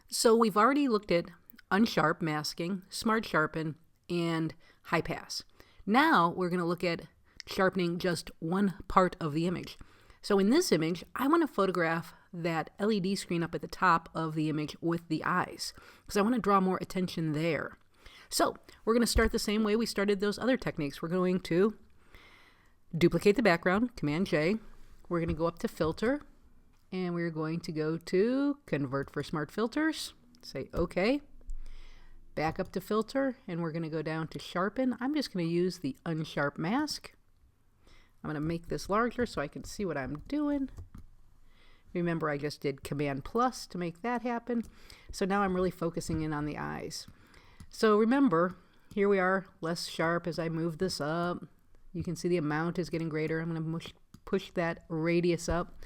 So we've already looked at Unsharp Masking, Smart Sharpen, and High Pass. Now we're going to look at sharpening just one part of the image. So in this image, I want to photograph that LED screen up at the top of the image with the eyes, because I want to draw more attention there. So we're going to start the same way we started those other techniques. We're going to duplicate the background, Command J. We're going to go up to Filter, and we're going to go to Convert for Smart Filters. Say OK. Back up to Filter, and we're going to go down to Sharpen. I'm just going to use the Unsharp Mask. I'm going to make this larger so I can see what I'm doing. Remember, I just did Command plus to make that happen. So now I'm really focusing in on the eyes. So remember, here we are, less sharp as I move this up. You can see the amount is getting greater. I'm going to push that radius up,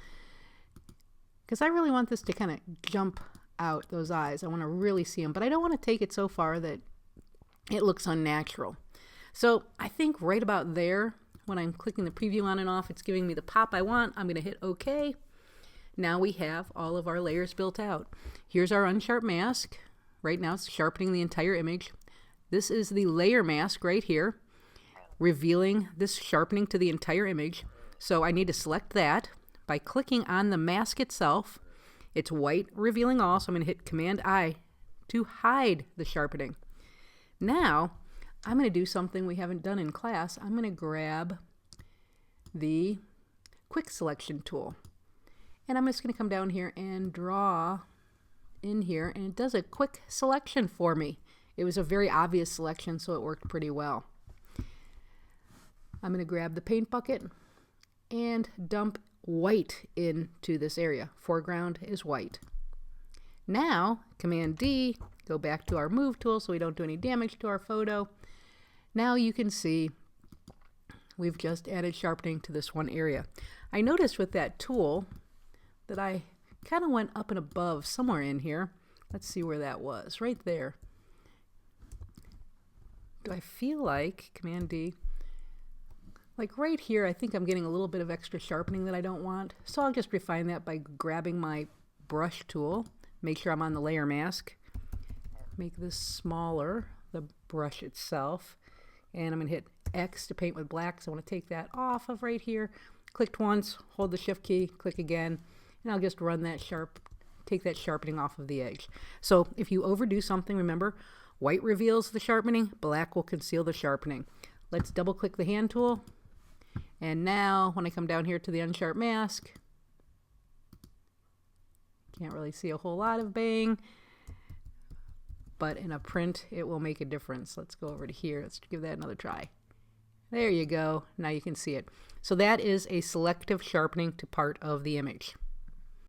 because I really want this to kind of jump out, those eyes. I want to really see them, but I don't want to take it so far that it looks unnatural. So I think right about there, when I'm clicking the preview on and off, it's giving me the pop I want. I'm going to hit OK. Now we have all of our layers built out. Here's our Unsharp Mask. Right now it's sharpening the entire image. This is the layer mask right here, revealing this sharpening to the entire image. So I need to select that by clicking on the mask itself. It's white, revealing all, so I'm going to hit Command I to hide the sharpening. Now I'm going to do something we haven't done in class. I'm going to grab the Quick Selection tool, and I'm just going to come down here and draw in here, and it does a quick selection for me. It was a very obvious selection, so it worked pretty well. I'm going to grab the paint bucket and dump white into this area. Foreground is white. Now, Command D, go back to our Move tool so we don't do any damage to our photo. Now you can see we've just added sharpening to this one area. I noticed with that tool that I kind of went up and above somewhere in here. Let's see where that was. Right there. Do I feel like, Command D, like right here, I think I'm getting a little bit of extra sharpening that I don't want. So I'll just refine that by grabbing my brush tool. Make sure I'm on the layer mask. Make this smaller, the brush itself. And I'm going to hit X to paint with black. So I want to take that off of right here. Clicked once, hold the Shift key, click again. And I'll just run that take that sharpening off of the edge. So if you overdo something, remember, white reveals the sharpening, black will conceal the sharpening. Let's double click the hand tool. And now when I come down here to the Unsharp Mask, can't really see a whole lot of bang, but in a print it will make a difference. Let's go over to here. Let's give that another try. There you go. Now you can see it. So that is a selective sharpening to part of the image.